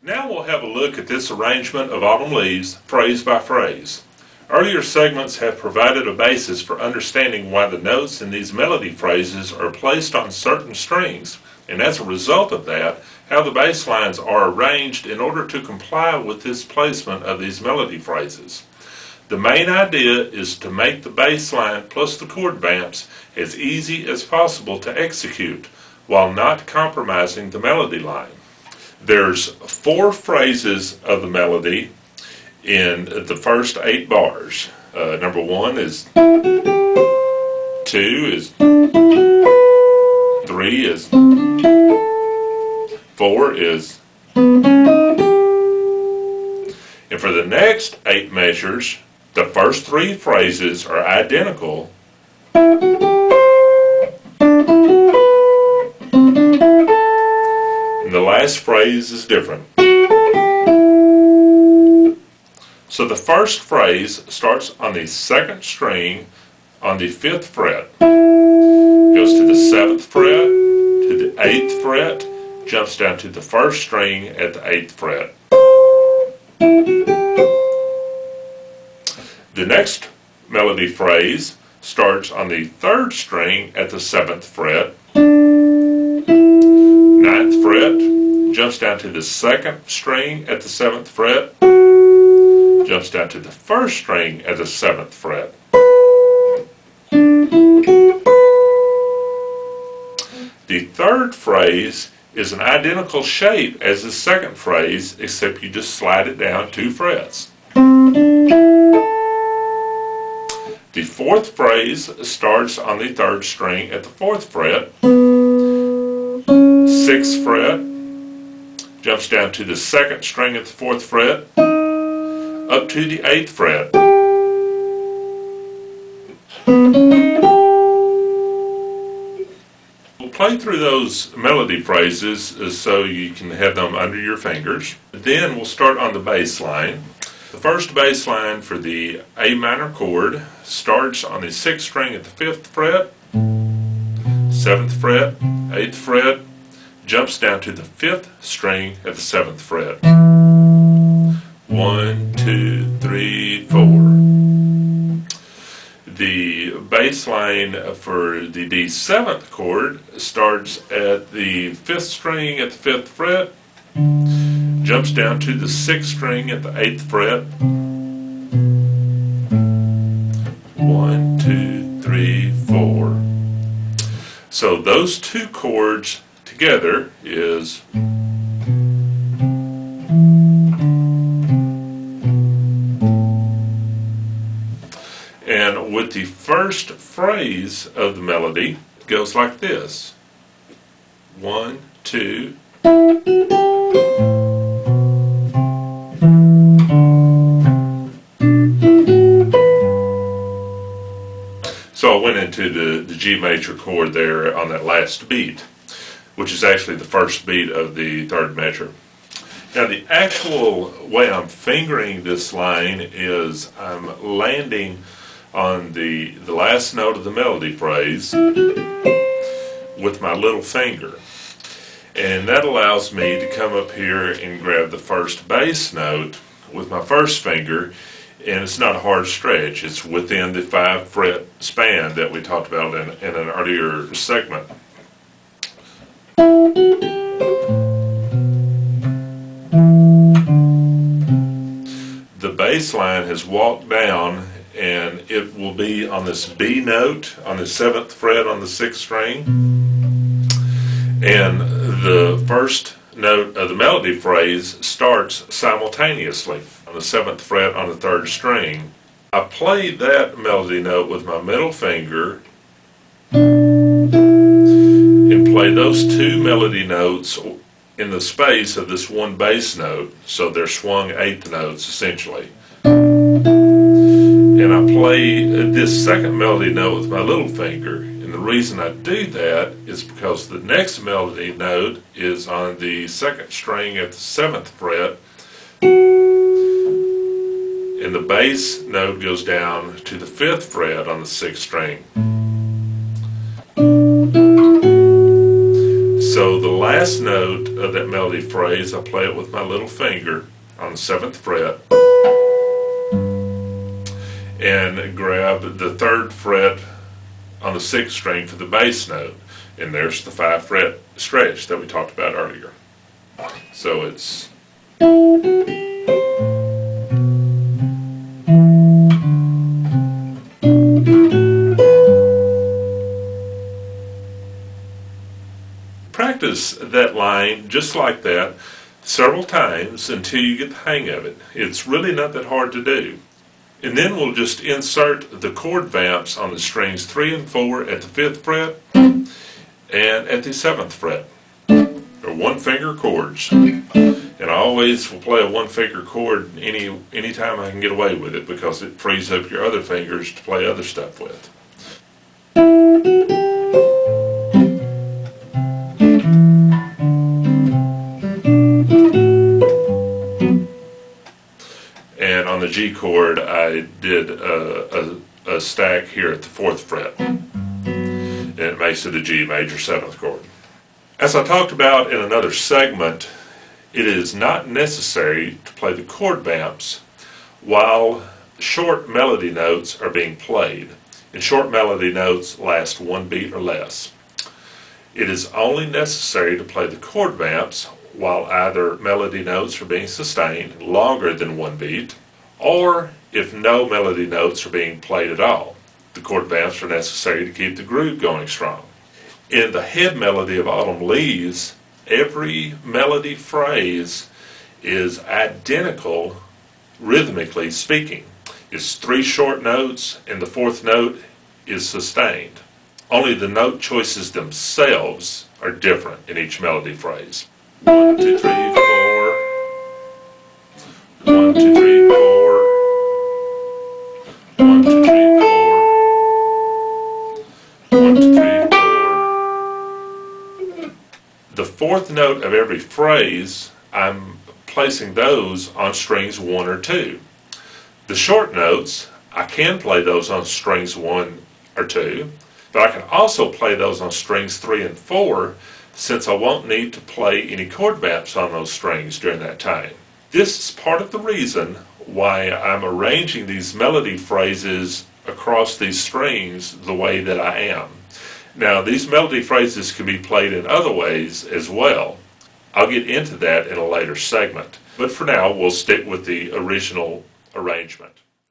Now we'll have a look at this arrangement of autumn leaves, phrase by phrase. Earlier segments have provided a basis for understanding why the notes in these melody phrases are placed on certain strings, and as a result of that, how the bass lines are arranged in order to comply with this placement of these melody phrases. The main idea is to make the bass line plus the chord vamps as easy as possible to execute, while not compromising the melody line. There's 4 phrases of the melody in the first 8 bars. Number 1 is 2 is 3 is 4 is, and for the next 8 measures, the first 3 phrases are identical, and the last phrase is different. So the first phrase starts on the 2nd string on the 5th fret, goes to the 7th fret, to the 8th fret, jumps down to the 1st string at the 8th fret. The next melody phrase starts on the 3rd string at the 7th fret, 9th fret, jumps down to the 2nd string at the 7th fret, jumps down to the 1st string at the 7th fret. The 3rd phrase is an identical shape as the 2nd phrase, except you just slide it down 2 frets. The 4th phrase starts on the 3rd string at the 4th fret, 6th fret, jumps down to the 2nd string at the 4th fret, up to the 8th fret. We'll play through those melody phrases so you can have them under your fingers. Then we'll start on the bass line. The first bass line for the A minor chord starts on the 6th string at the 5th fret, 7th fret, 8th fret, jumps down to the 5th string at the 7th fret. 1, 2, 3, 4. The bass line for the D7th chord starts at the 5th string at the 5th fret, jumps down to the 6th string at the 8th fret. 1, 2, 3, 4. So those 2 chords together is and with the first phrase of the melody, it goes like this. 1, 2. So I went into the G major chord there on that last beat, which is actually the first beat of the 3rd measure. Now the actual way I'm fingering this line is I'm landing on the last note of the melody phrase with my little finger, and that allows me to come up here and grab the first bass note with my first finger, and it's not a hard stretch. It's within the 5 fret span that we talked about in an earlier segment. The bass line has walked down, and it will be on this B note on the 7th fret on the 6th string, and the first note of the melody phrase starts simultaneously on the 7th fret on the 3rd string. I play that melody note with my middle finger and play those 2 melody notes in the space of this one bass note, so they're swung 8th notes essentially. And I play this 2nd melody note with my little finger, and the reason I do that is because the next melody note is on the 2nd string at the 7th fret, and the bass note goes down to the 5th fret on the 6th string. So the last note of that melody phrase, I play it with my little finger on the 7th fret and grab the 3rd fret on the 6th string for the bass note. And there's the 5 fret stretch that we talked about earlier. So it's practice that line just like that several times until you get the hang of it. It's really not that hard to do. And then we'll just insert the chord vamps on the strings 3 and 4 at the 5th fret and at the 7th fret. They're one-finger chords. And I always will play a one-finger chord anytime I can get away with it, because it frees up your other fingers to play other stuff with. And on the G chord, I did a stack here at the 4th fret. And it makes it a G major 7th chord. As I talked about in another segment, it is not necessary to play the chord vamps while short melody notes are being played. And short melody notes last 1 beat or less. It is only necessary to play the chord vamps while either melody notes are being sustained longer than 1 beat, or if no melody notes are being played at all. The chord vamps are necessary to keep the groove going strong. In the head melody of Autumn Leaves, every melody phrase is identical rhythmically speaking. It's 3 short notes and the 4th note is sustained. Only the note choices themselves are different in each melody phrase. 1, 2, 3, 4. 1, 2, 3, 4. 1, 2, 3, 4. 1, 2, 3, 4. The 4th note of every phrase, I'm placing those on strings 1 or 2. The short notes, I can play those on strings 1 or 2, but I can also play those on strings 3 and 4, since I won't need to play any chord vamps on those strings during that time. This is part of the reason why I'm arranging these melody phrases across these strings the way that I am. Now, these melody phrases can be played in other ways as well. I'll get into that in a later segment. But for now, we'll stick with the original arrangement.